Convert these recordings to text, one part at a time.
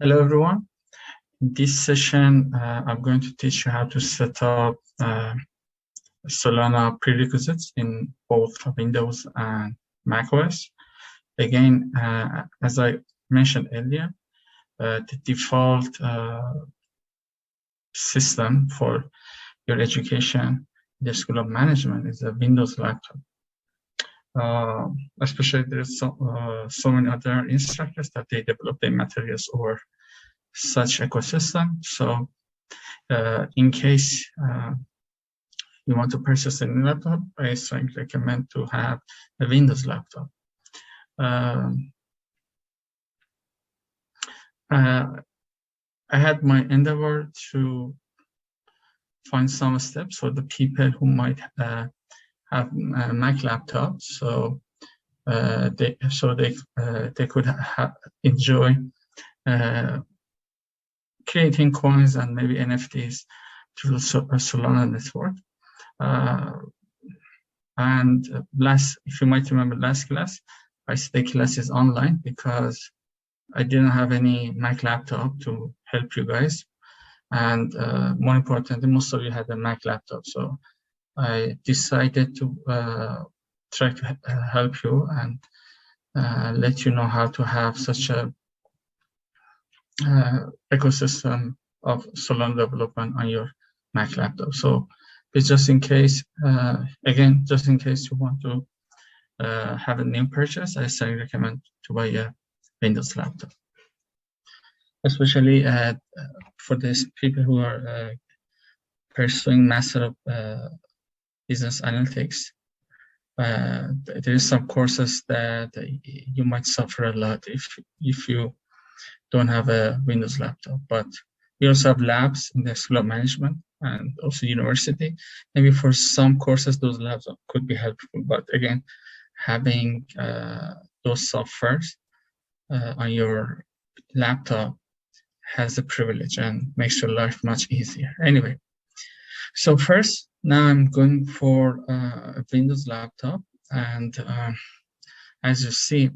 Hello, everyone. In this session, I'm going to teach you how to set up Solana prerequisites in both Windows and macOS. Again, as I mentioned earlier, the default system for your education in the School of Management is a Windows laptop. Especially there's so many other instructors that they develop their materials over such ecosystem. So in case you want to purchase a new laptop, I strongly recommend to have a Windows laptop. I had my endeavor to find some steps for the people who might have Mac laptops, so they could enjoy creating coins and maybe NFTs through the Solana network. And if you might remember last class, I said the class is online because I didn't have any Mac laptop to help you guys. And more importantly, most of you had a Mac laptop. So I decided to try to help you and let you know how to have such a ecosystem of Solana development on your Mac laptop. So it's just in case, again, just in case you want to have a new purchase, I strongly recommend to buy a Windows laptop. Especially for these people who are pursuing Master of Business Analytics. There is some courses that you might suffer a lot if you don't have a Windows laptop, but we also have labs in the School of Management and also university. Maybe for some courses, those labs could be helpful, but again, having those softwares on your laptop has a privilege and makes your life much easier. Anyway, so first, now I'm going for a Windows laptop, and as you see,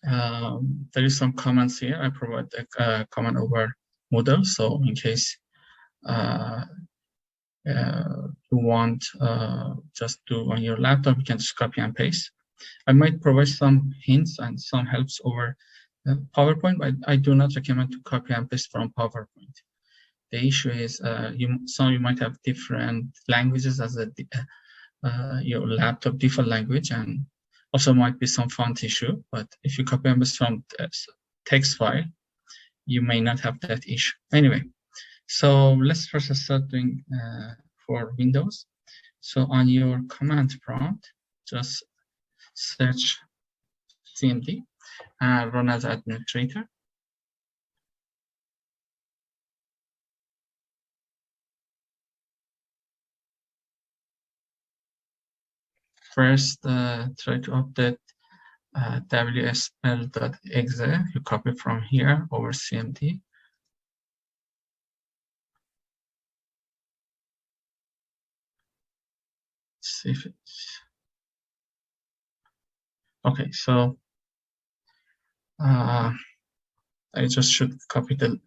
there is some comments here. I provide a comment over Moodle, so in case you want just do on your laptop, you can just copy and paste. I might provide some hints and some helps over PowerPoint, but I do not recommend to copy and paste from PowerPoint. The issue is some of you might have different languages as your laptop default language, and also might be some font issue. But if you copy and paste from text file, you may not have that issue. Anyway, so let's first start doing for Windows. So on your command prompt, just search CMD and run as administrator. First, try to update wsl.exe. You copy from here over CMD. See if it's okay. So I just should copy the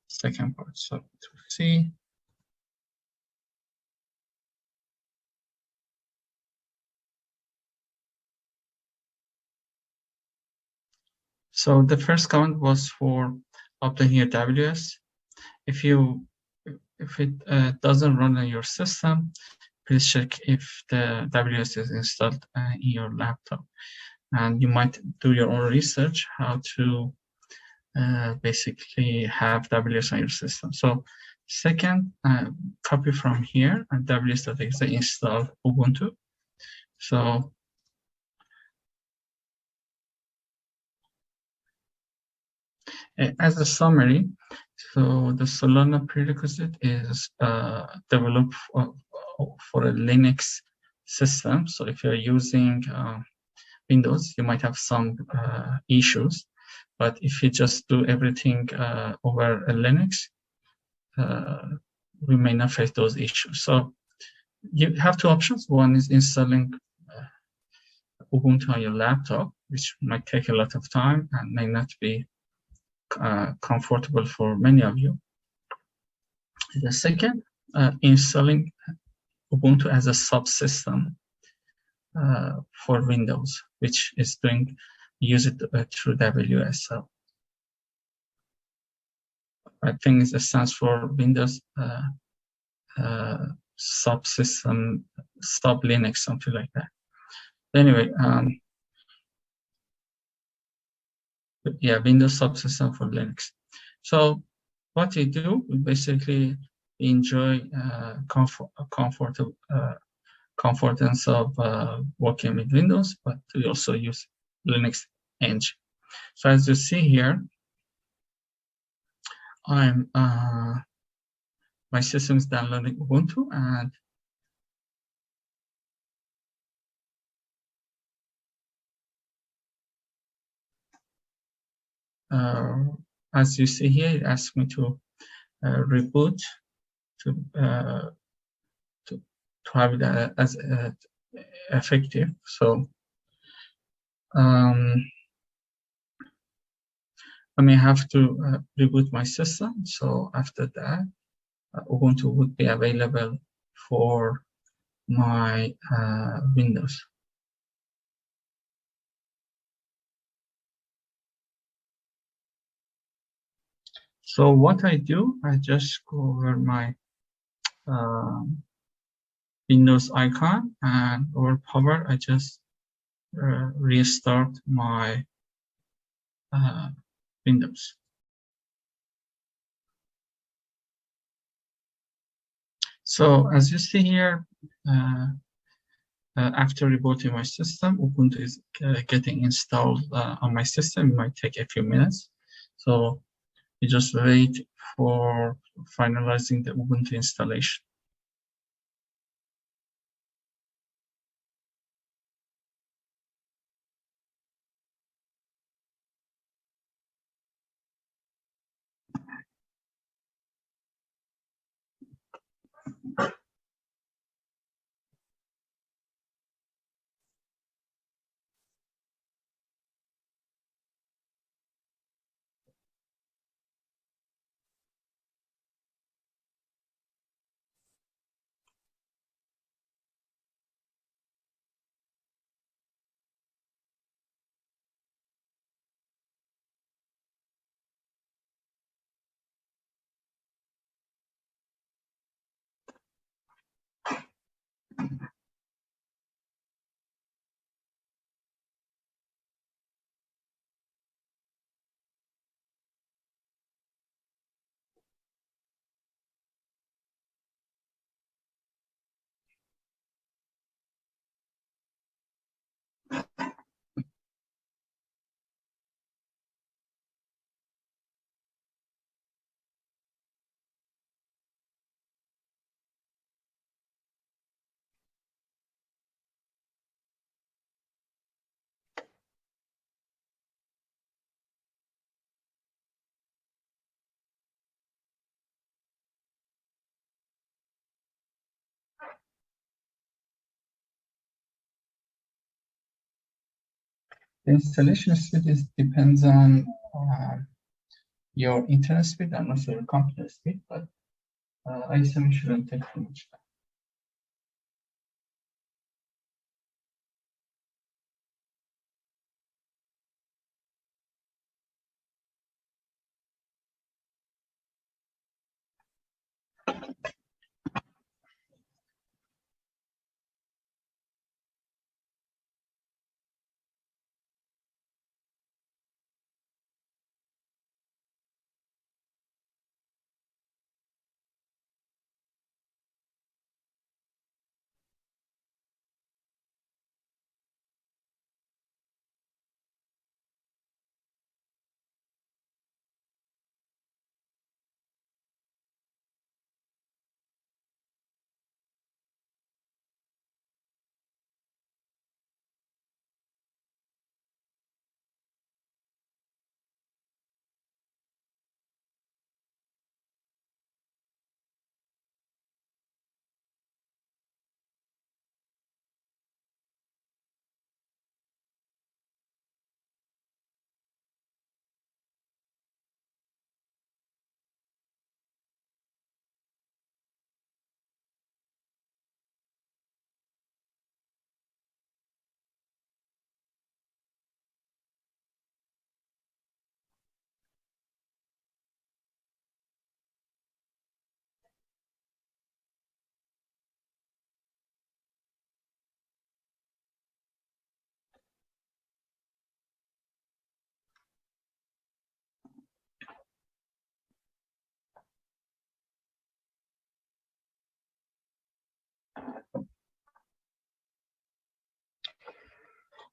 second part. So to see. So the first command was for updating your WS. If it doesn't run on your system, please check if the WS is installed in your laptop. And you might do your own research how to basically have WS on your system. So second, copy from here and ws.exe install Ubuntu. So as a summary, so the Solana prerequisite is developed for a Linux system. So if you're using Windows, you might have some issues, but if you just do everything over a Linux, we may not face those issues. So you have two options. One is installing Ubuntu on your laptop, which might take a lot of time and may not be comfortable for many of you. The second, installing Ubuntu as a subsystem for Windows, which is doing use it through WSL. I think it stands for Windows subsystem, sub Linux, something like that. Anyway, yeah, Windows subsystem for Linux. So what you do, you basically enjoy comfortance of working with Windows, but we also use Linux engine. So as you see here, I'm my system is downloading Ubuntu, and as you see here, it asks me to reboot to have it as effective. So I may have to reboot my system. So after that, Ubuntu would be available for my Windows. So what I do, I just go over my Windows icon, and over power, I just restart my Windows. So as you see here, after rebooting my system, Ubuntu is getting installed on my system. It might take a few minutes. So you just wait for finalizing the Ubuntu installation. The installation speed depends on your internet speed and also your computer speed, but I assume it shouldn't take too much time.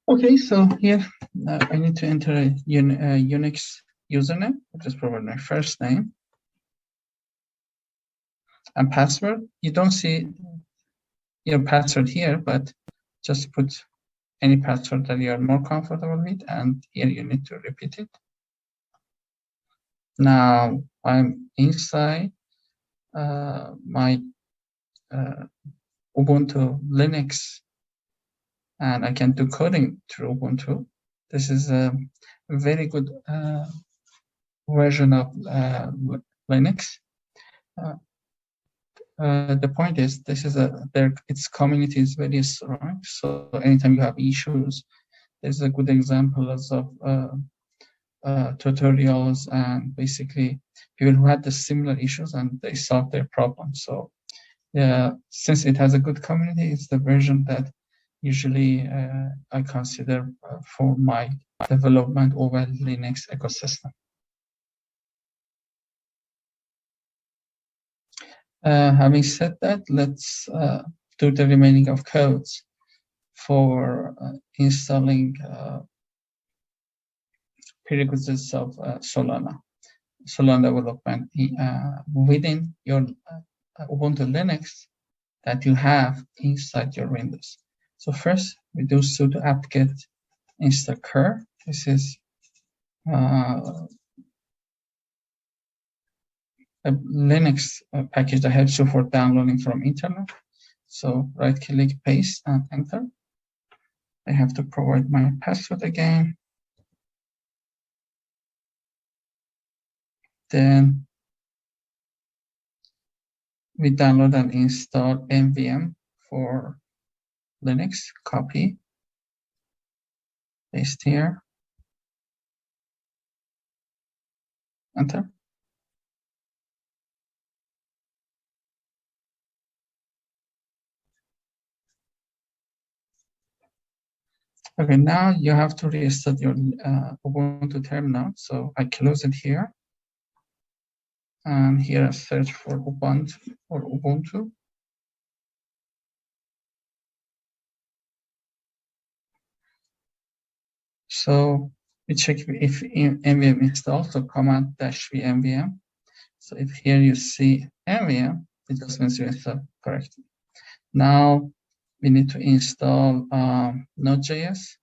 Okay, so here I need to enter a Unix username. I'll just provide my first name and password. You don't see your password here, but just put any password that you are more comfortable with, and here you need to repeat it. Now I'm inside my Ubuntu Linux, and I can do coding through Ubuntu. This is a very good version of Linux. The point is, this is its community is very strong. So anytime you have issues, there's a good examples of tutorials and basically people who had the similar issues and they solved their problems. So yeah, since it has a good community, it's the version that usually I consider for my development over Linux ecosystem. Having said that, let's do the remaining of codes for installing prerequisites of Solana development within your Ubuntu Linux that you have inside your Windows. So first, we do sudo apt-get install cur. This is a Linux package that helps you for downloading from internet. So right-click, paste, and enter. I have to provide my password again. Then we download and install NVM for Linux. Copy, paste here, enter. Okay, now you have to restart your Ubuntu terminal. So I close it here. And here I search for Ubuntu. So we check if NVM installed, so command -v NVM. So if here you see NVM, it just means you installed correctly. Now we need to install Node.js.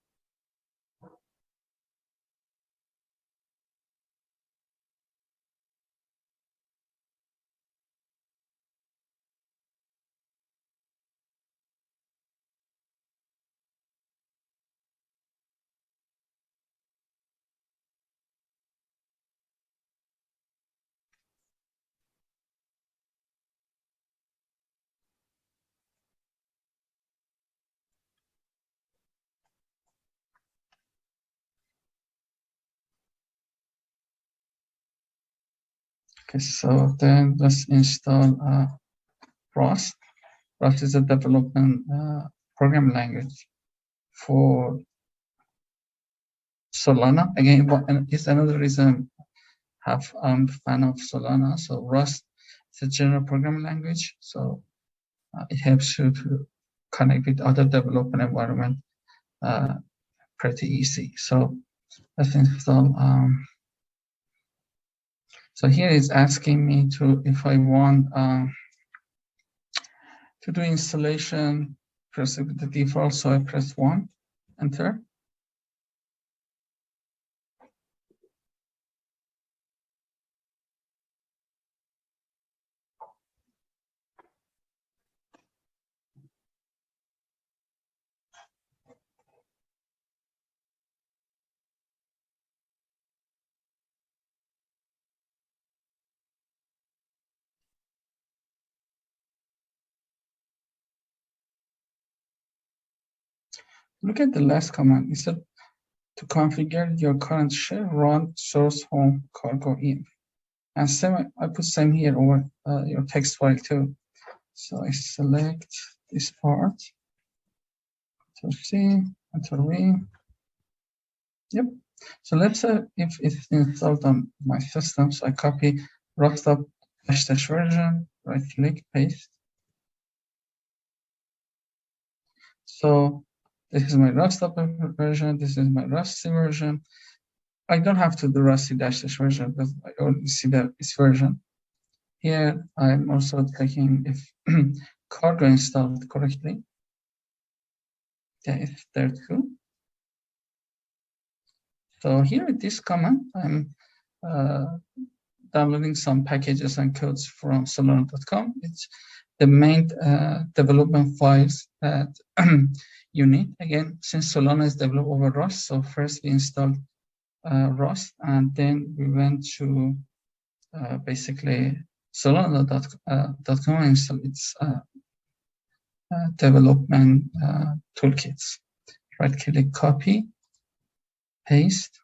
Okay, so then let's install Rust. Rust is a development programming language for Solana. Again, it's another reason I'm a fan of Solana. So Rust is a general programming language, so it helps you to connect with other development environment pretty easy. So let's install. So here it's asking me if I want to do installation, press the default. So I press 1, enter. Look at the last command. It said to configure your current shell, run source home cargo env. And same, I put same here over your text file too. So I select this part, Ctrl C, Ctrl V. Yep. So let's say if it's installed on my system, so I copy rockstop -- version, right click, paste. So This is my Rust version. This is my Rusty version. I don't have to do Rusty dash version because I already see that this version. Here, I'm also checking if cargo installed correctly. Yeah, it's there too. So here with this command, I'm downloading some packages and codes from Solana.com. It's the main development files that you need. Again, since Solana is developed over Rust, so first we installed Rust, and then we went to basically Solana.com and install its development toolkits. Right-click, copy, paste.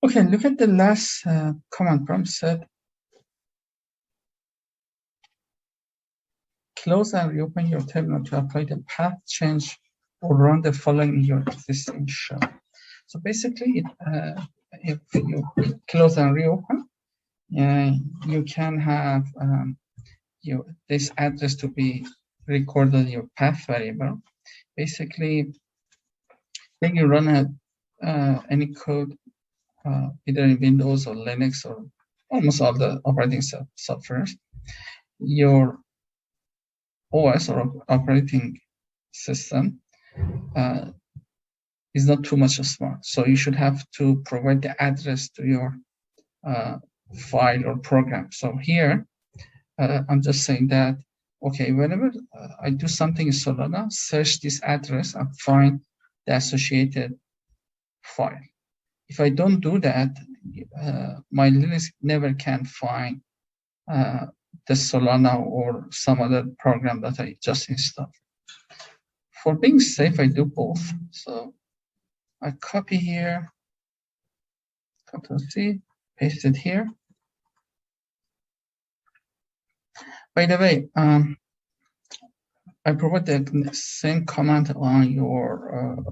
Okay, look at the last command prompt said, close and reopen your terminal to apply the path change or run the following in your existing shell. So basically, if you close and reopen, you can have this address to be recorded in your path variable. Basically, when you run any code, either in Windows or Linux or almost all the operating softwares, your OS or operating system is not too much smart. So you should have to provide the address to your file or program. So here, I'm just saying that, okay, whenever I do something in Solana, search this address and find the associated file. If I don't do that, my Linux never can find the Solana or some other program that I just installed. For being safe, I do both. So I copy here, Ctrl+C, paste it here. By the way, I provide the same command on your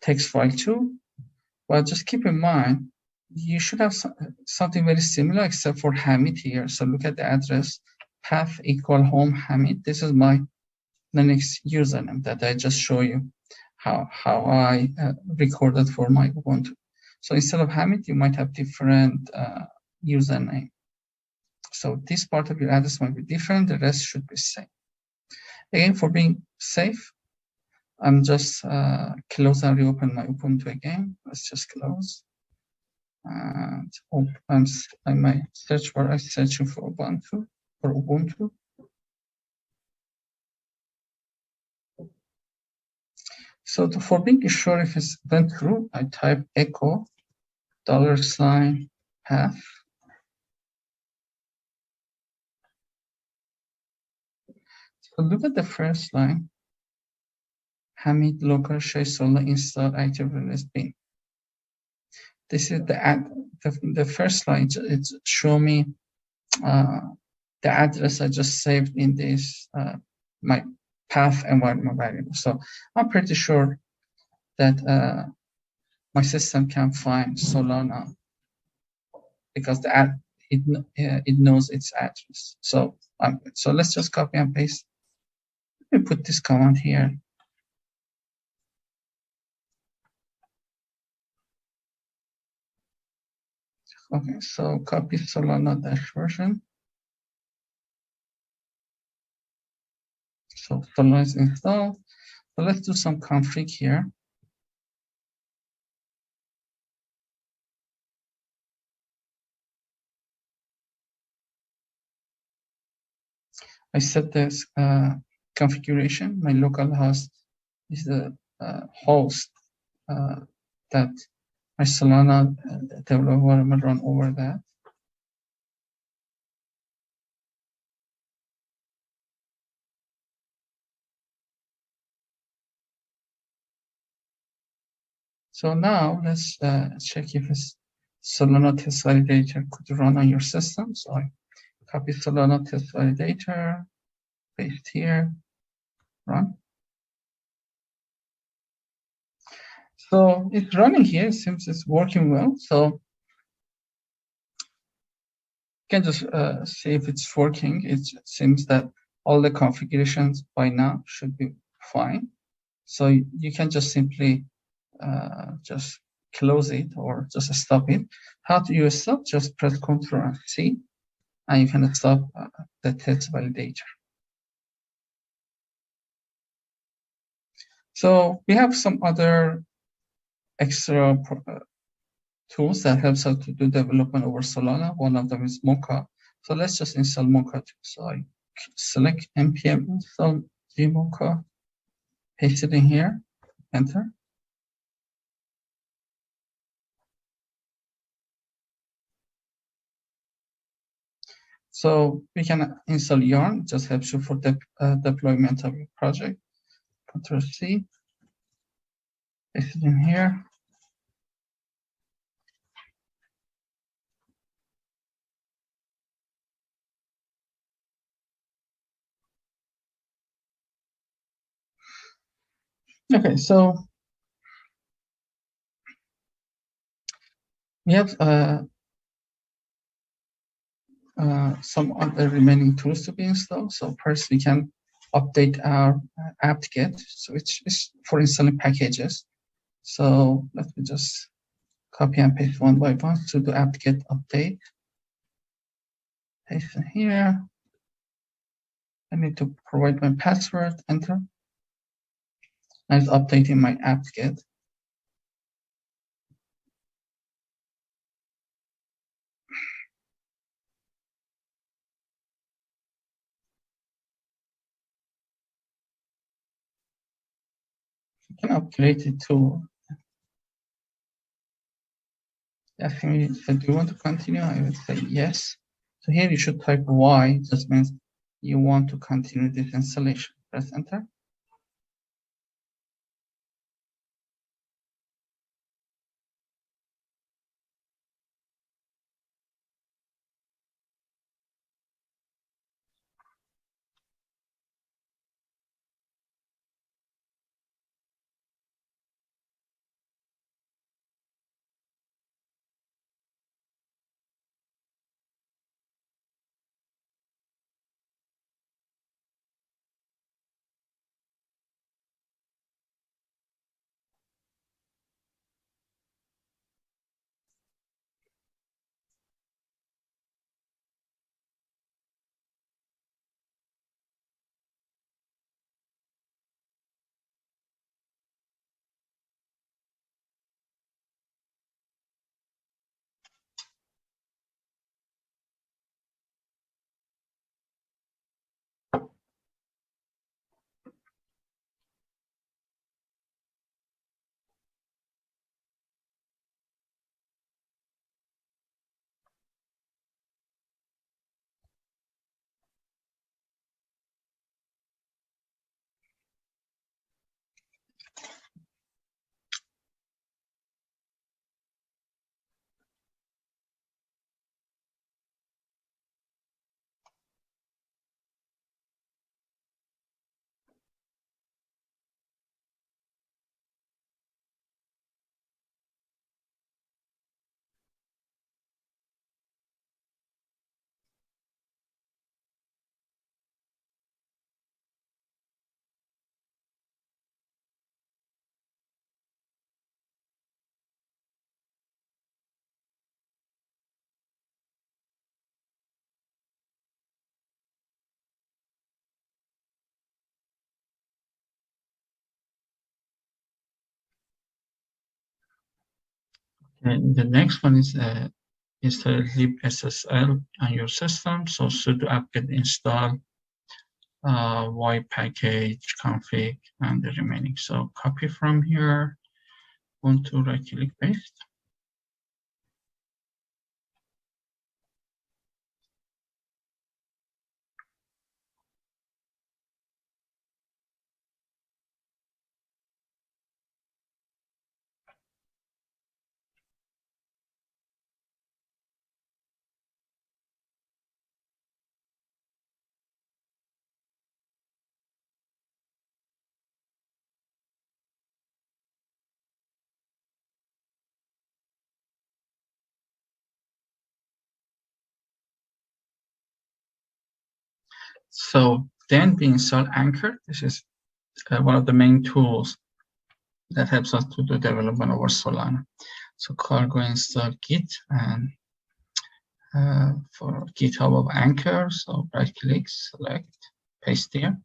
text file too, but just keep in mind, you should have something very similar except for Hamid here. So look at the address, path equal home Hamid. This is my Linux username that I just show you how I recorded for my Ubuntu. So instead of Hamid, you might have different username. So this part of your address might be different. The rest should be same. Again, for being safe, I'm just close and reopen my Ubuntu again. Let's just close. And in my search bar, I'm searching for Ubuntu. So for being sure if it's went through, I type echo $path. So look at the first line. Hamid local shell Solana install active release bin. This is the first line. It's show me the address I just saved in this my path environment variable. So I'm pretty sure that my system can find Solana because it knows its address. So let's just copy and paste. Let me put this command here. Okay, so copy Solana dash version. So Solana is installed. So let's do some config here. I set this configuration. My local host is the host that my Solana developer will run over that. So now let's check if it's Solana test validator could run on your system. So I copy Solana test validator, paste here, run. So it's running here. It seems it's working well. So you can just see if it's working. It seems that all the configurations by now should be fine. So you can just simply just close it or just stop it. How do you stop? Just press Ctrl and C, and you can stop the test validator. So we have some other extra tools that helps us to do development over Solana. One of them is Mocha. So let's just install Mocha too. So I select npm install gmocha, paste it in here, enter. So we can install Yarn, it just helps you for the deployment of your project. Ctrl C, paste it in here. Okay, so we have some other remaining tools to be installed. So first we can update our apt-get, so which is for installing packages. So let me just copy and paste one by one to do apt-get update. Paste in here. I need to provide my password, enter. And it's updating my apt-get. You can upgrade it to asking me, so do you want to continue? I would say yes. So here you should type Y, just means you want to continue this installation. Press enter. And the next one is install libssl on your system. So sudo apt-get install y package config and the remaining. So copy from here, want to right click paste. So then we install Anchor. This is one of the main tools that helps us to do development over Solana. So cargo install git and for GitHub of Anchor. So right click, select, paste here.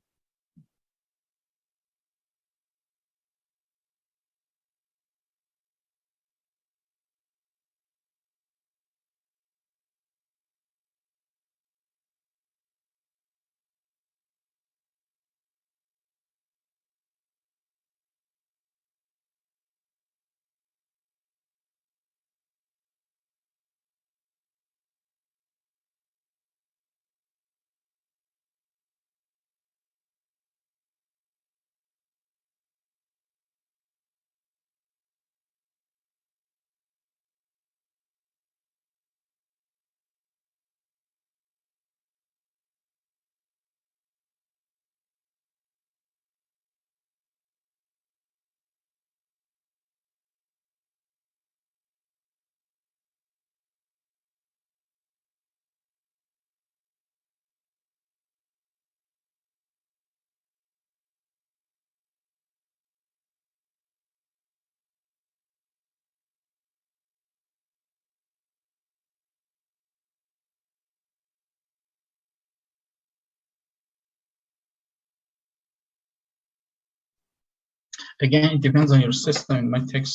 Again, it depends on your system. It might take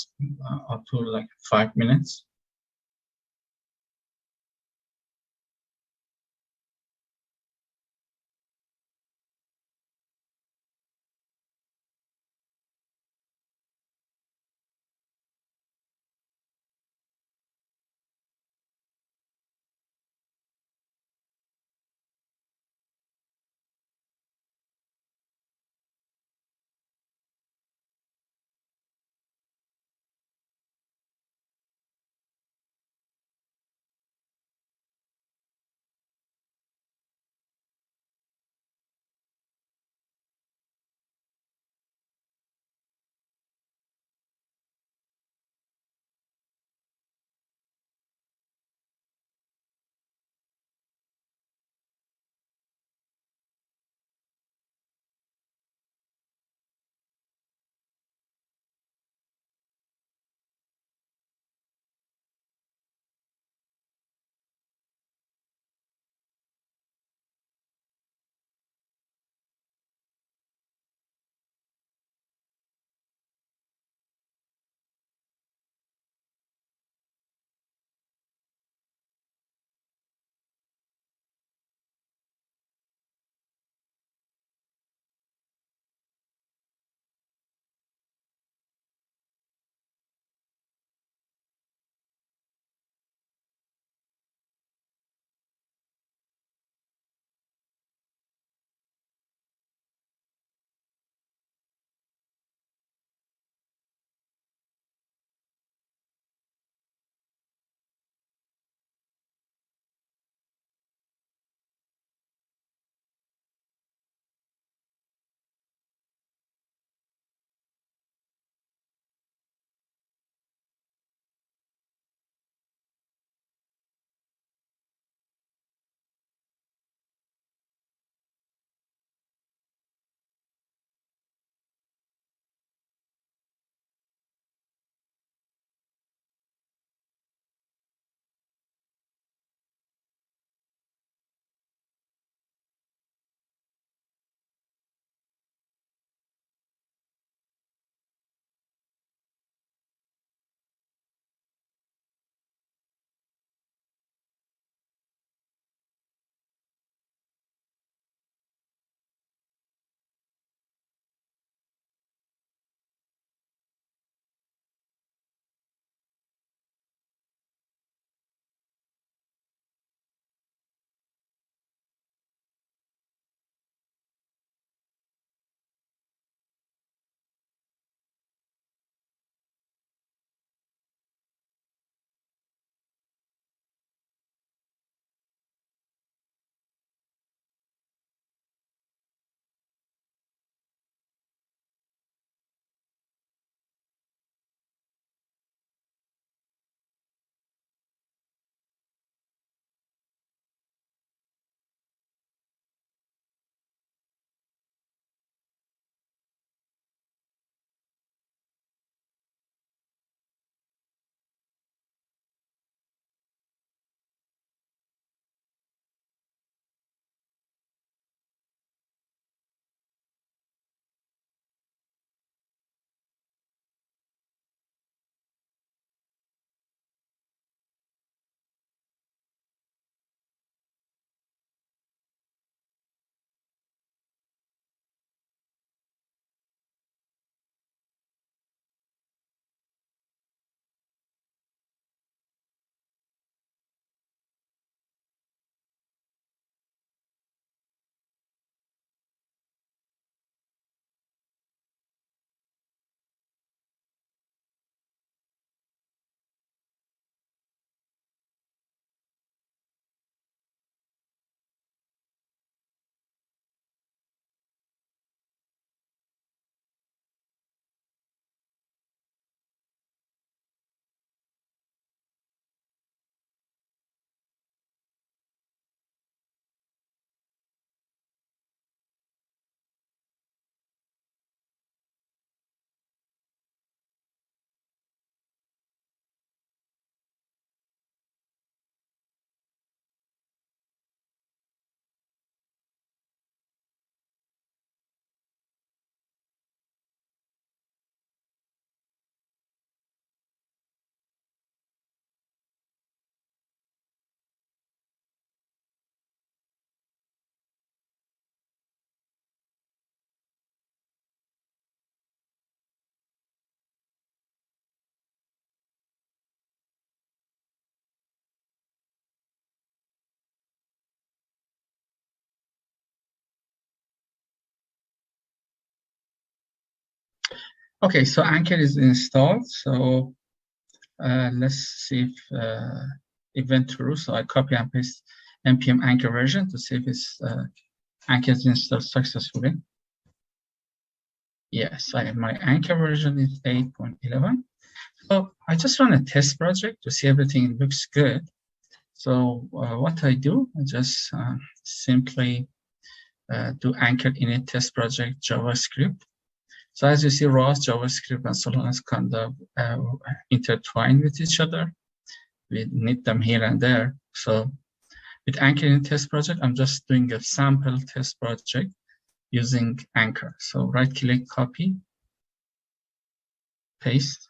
up to like 5 minutes. Okay, so Anchor is installed. So let's see if it went through. So I copy and paste npm Anchor version to see if it's Anchor is installed successfully. Yes, my Anchor version is 8.11. So I just run a test project to see everything looks good. So what I do, I just simply do Anchor init test project JavaScript. So as you see, ROS, JavaScript, and Solana is kind of intertwined with each other. We need them here and there. So with Anchor init test project, I'm just doing a sample test project using Anchor. So right-click, copy, paste.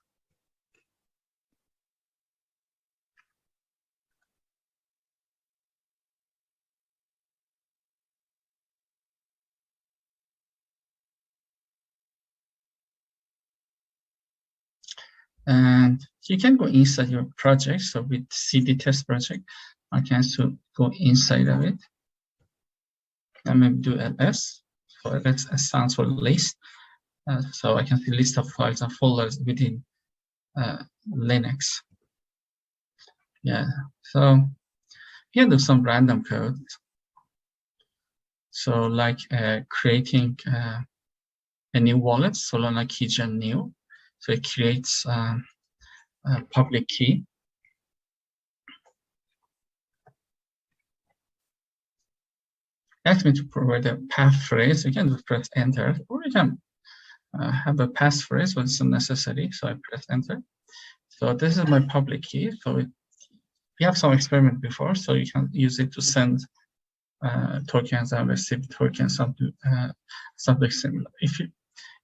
And you can go inside your project. So with CD test project, I can go inside of it. And maybe do ls. So ls stands for list. So I can see list of files and folders within Linux. Yeah. So here do some random code. So like creating a new wallet, Solana keygen new. So it creates a public key. Ask me to provide a passphrase. You can just press enter, or you can have a passphrase, but it's unnecessary. So I press enter. So this is my public key. So we have some experiment before, so you can use it to send tokens and receive tokens, something similar. If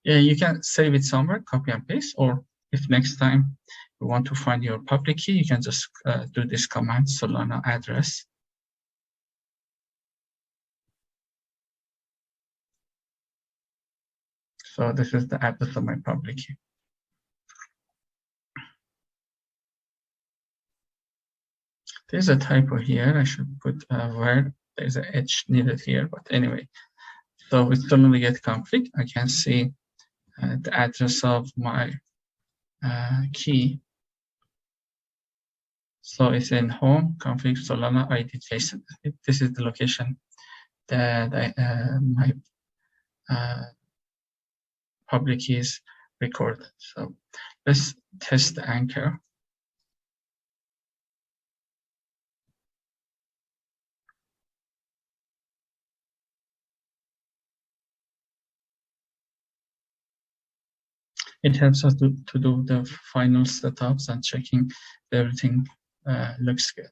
you can save it somewhere, copy and paste, or if next time you want to find your public key, you can just do this command, Solana address. So this is the address of my public key. There's a typo here. I should put where there's an H needed here, but anyway. So with Solana get config, I can see the address of my key. So it's in home config Solana ID JSON. This is the location that my public key is recorded. So let's test the Anchor. It helps us to do the final setups and checking everything looks good.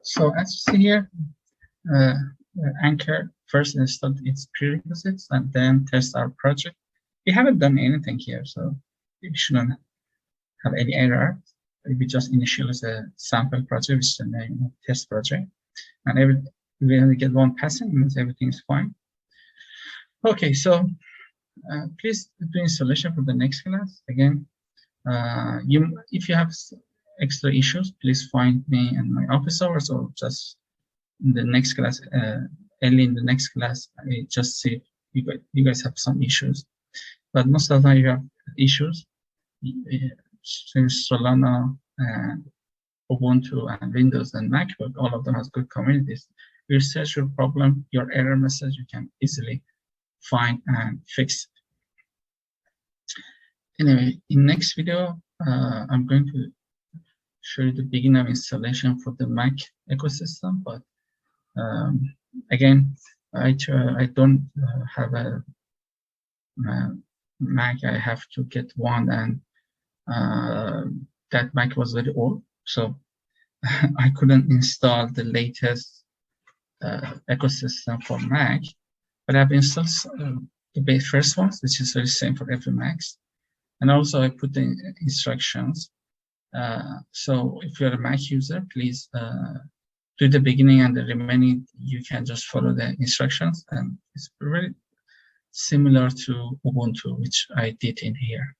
So as you see here, uh, Anchor first installed its prerequisites and then test our project. We haven't done anything here, so we shouldn't have any error. We just initialize a sample project, which is the name of test project. And when we get one passing, it means everything is fine. Okay, so please do installation for the next class. Again, if you have extra issues, please find me in my office hours or just in the next class, early in the next class, I just see if you guys have some issues. But most of the time you have issues. Since Solana, Ubuntu, and Windows and MacBook, all of them has good communities. You search your problem, your error message, you can easily find and fix it. Anyway, in next video, I'm going to show you the beginning of installation for the Mac ecosystem. But again, I don't have a Mac. I have to get one, and that Mac was very old, so I couldn't install the latest ecosystem for Mac. But I've installed the first ones, which is very same for every Mac. And also I put the instructions. So if you're a Mac user, please do the beginning and the remaining, you can just follow the instructions. And it's very similar to Ubuntu, which I did in here.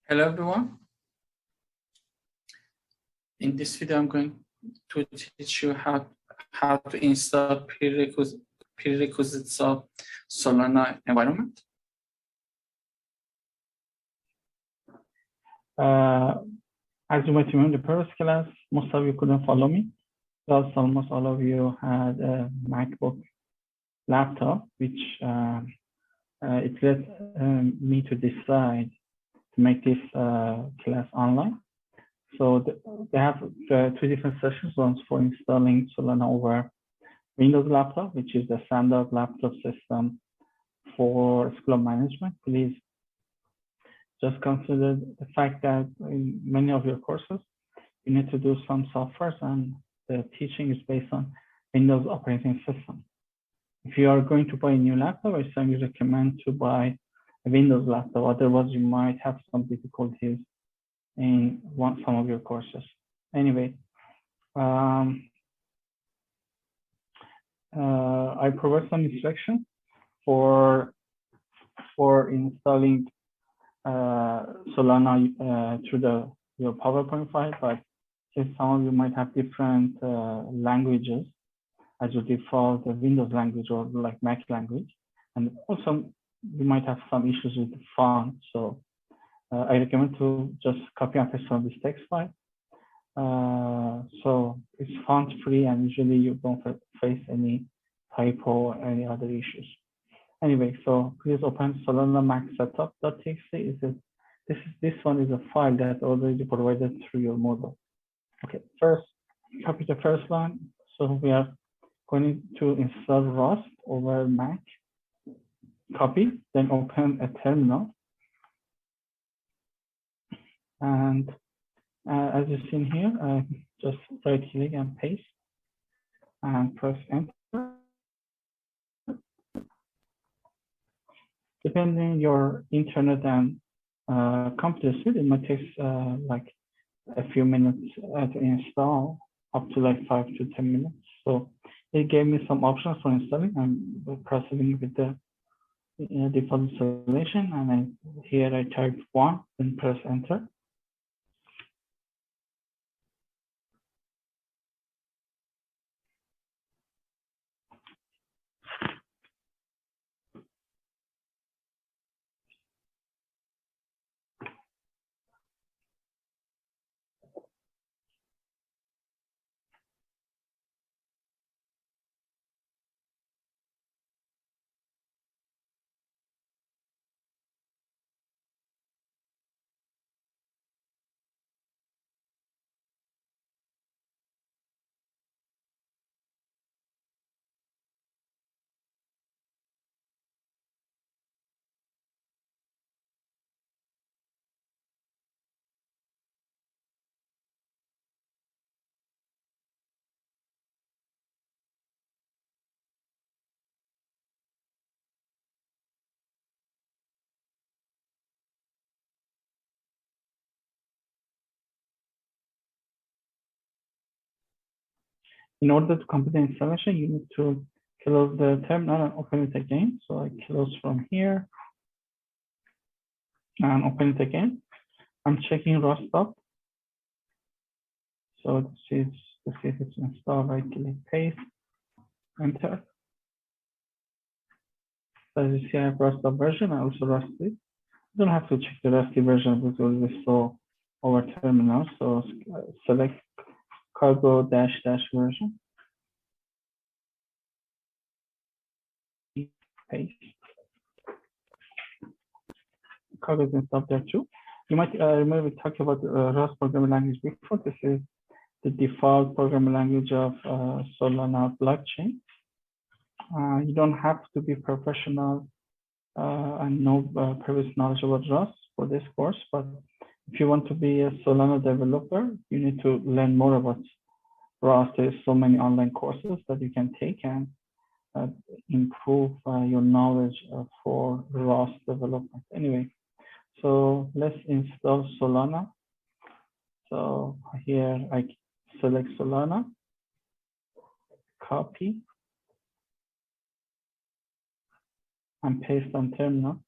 Hello, everyone. In this video, I'm going to teach you how to install prerequisites of Solana environment. As you might remember, the previous class, most of you couldn't follow me. Plus, almost all of you had a MacBook laptop, which it led me to decide to make this class online. So they have two different sessions. One's for installing Solana over Windows laptop, which is the standard laptop system for school of management. Please just consider the fact that in many of your courses, you need to do some software, and the teaching is based on Windows operating system. If you are going to buy a new laptop, I strongly recommend to buy a Windows laptop. Otherwise, you might have some difficulties in some of your courses. Anyway, I provide some instructions for installing Solana through your PowerPoint file, but since some of you might have different languages as your default Windows language or like Mac language, and also you might have some issues with the font, so I recommend to just copy and paste from this text file. So it's font free, and usually you don't face any typo or any other issues. Anyway, so please open Solana Mac setup.txt. This one is a file that already provided through your model. Okay, first copy the first line. So we are going to install Rust over Mac. Copy, then open a terminal. And as you've seen here, just right click and paste and press enter. Depending on your internet and computer speed, it might take like a few minutes to install, up to like 5 to 10 minutes. So it gave me some options for installing. I'm proceeding with the default installation, and here I type 1 and press enter. In order to complete the installation, you need to close the terminal and open it again. So I close from here and open it again. I'm checking raw stop. So to see if it's installed, right click paste, enter. So as you see, I have Rust version. I also Rusty. You don't have to check the Rusty version because we saw our terminal. So select cargo dash version. Paste. Cargo is installed there too. You might remember we talked about Rust programming language before. This is the default programming language of Solana blockchain. You don't have to be professional and know previous knowledge about Rust for this course, but if you want to be a Solana developer, you need to learn more about Rust. There's so many online courses that you can take and improve your knowledge for Rust development. Anyway, so let's install Solana. So here I select Solana, copy, and paste on terminal.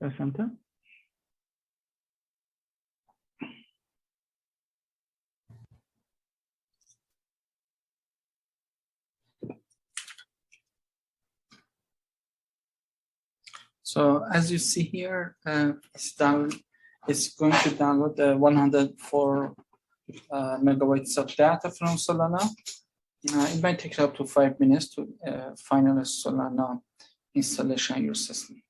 Press enter. So as you see here, it's going to download the 104 megabytes of data from Solana. It might take up to 5 minutes to finalize Solana installation in your system.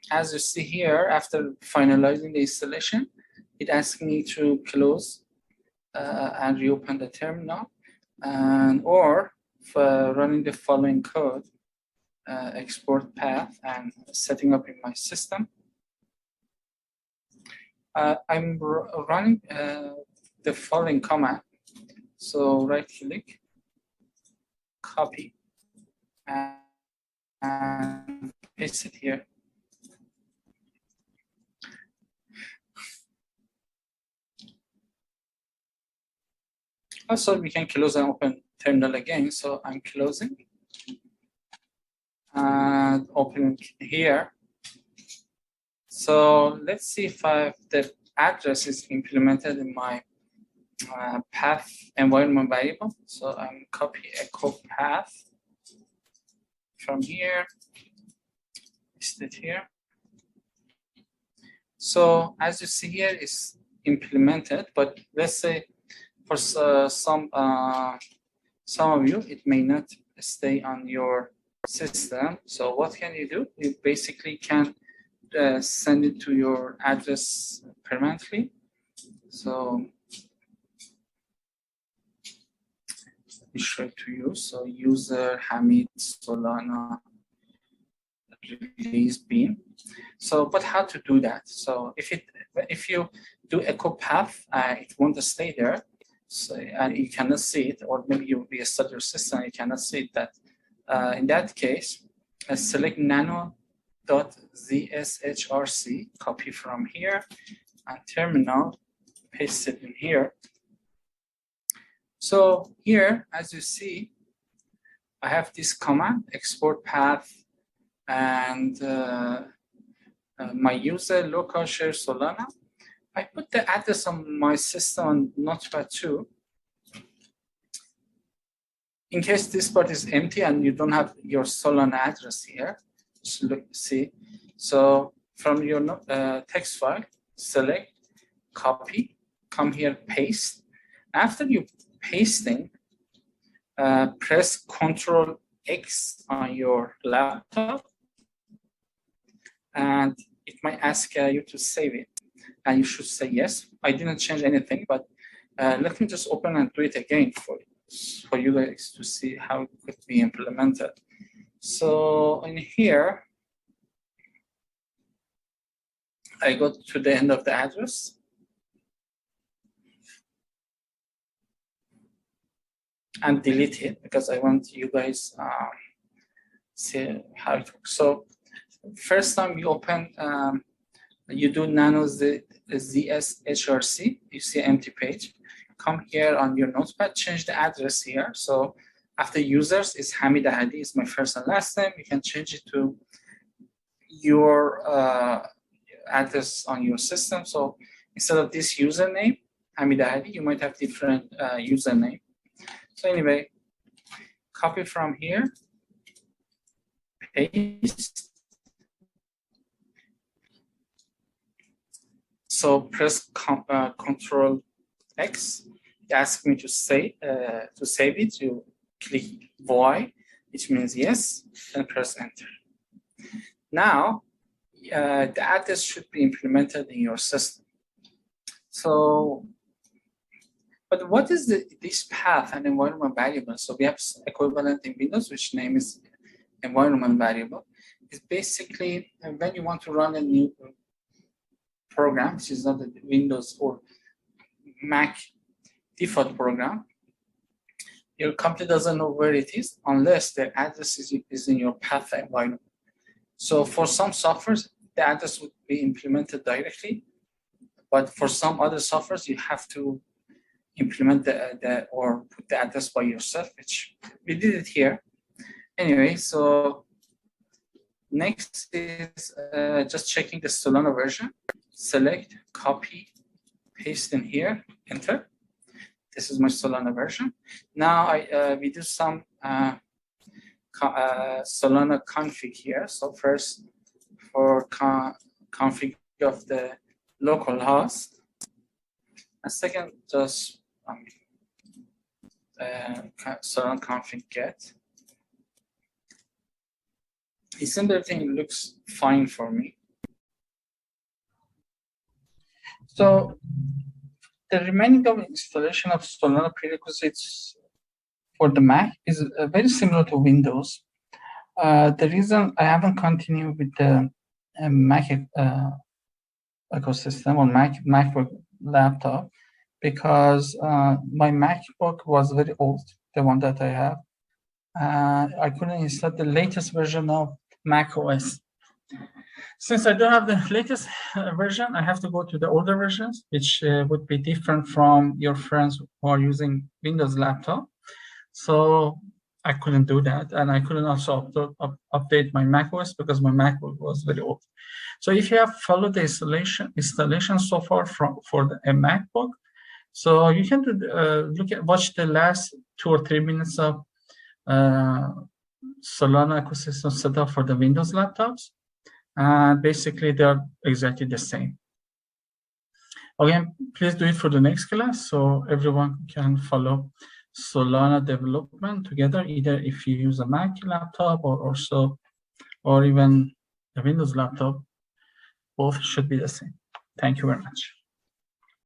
As you see here, after finalizing the installation, it asks me to close and reopen the terminal, or for running the following code, export path and setting up in my system. I'm running the following command. So right click, copy, and paste it here. Also, we can close and open terminal again. So I'm closing and opening here. So let's see if the address is implemented in my path environment variable. So I'm copy echo path from here, paste it here. So as you see here, it's implemented, but let's say for some of you, it may not stay on your system. So what can you do? You basically can send it to your address permanently. So be sure to use. So user Hamid Solana release beam. So, but how to do that? So if you do echo path, it won't stay there. So, and you cannot see it, or maybe you restart your system, you cannot see it. That in that case, select nano.zshrc, copy from here, and terminal, paste it in here. So here, as you see, I have this command, export path, and my user local share Solana. I put the address on my system on Notepad too. In case this part is empty and you don't have your Solana address here, just look, see. So from your text file, select, copy, come here, paste. After you pasting, press Ctrl X on your laptop, and it might ask you to save it, and you should say yes. I didn't change anything, but let me just open and do it again for you guys to see how it could be implemented. So in here, I go to the end of the address. And delete it because I want you guys see how it works. So first time you open, you do nano ZS HRC, you see empty page. Come here on your notepad, change the address here. So after users is Hamid Ahadi, is my first and last name. You can change it to your address on your system. So instead of this username, Hamid Ahadi, you might have different username. So anyway, copy from here, paste. So press Ctrl X. It asks me to save it. You click Y, which means yes, and press Enter. Now, the address should be implemented in your system. So, but what is this path and environment variable? So we have equivalent in Windows, which name is environment variable. It's basically when you want to run a new program, which is not a Windows or Mac default program, your computer doesn't know where it is unless the address is in your path environment. So for some softwares, the address would be implemented directly, but for some other softwares, you have to implement or put the address by yourself, which we did it here. Anyway, so next is just checking the Solana version. Select, copy, paste in here, enter. This is my Solana version. Now we do some Solana config here. So first for config of the local host. And second, just Solana config get. It seems everything looks fine for me. So the remaining of installation of Solana prerequisites for the Mac is very similar to Windows. The reason I haven't continued with the Mac ecosystem on MacBook laptop, because my MacBook was very old, the one that I have. I couldn't install the latest version of Mac OS. Since I don't have the latest version, I have to go to the older versions, which would be different from your friends who are using Windows laptop. So I couldn't do that, and I couldn't also update my macOS because my MacBook was very old. So if you have followed the installation so far for a MacBook, so you can watch the last 2 or 3 minutes of Solana ecosystem setup for the Windows laptops. And basically, they're exactly the same. Again, please do it for the next class so everyone can follow Solana development together, either if you use a Mac laptop or even a Windows laptop. Both should be the same. Thank you very much.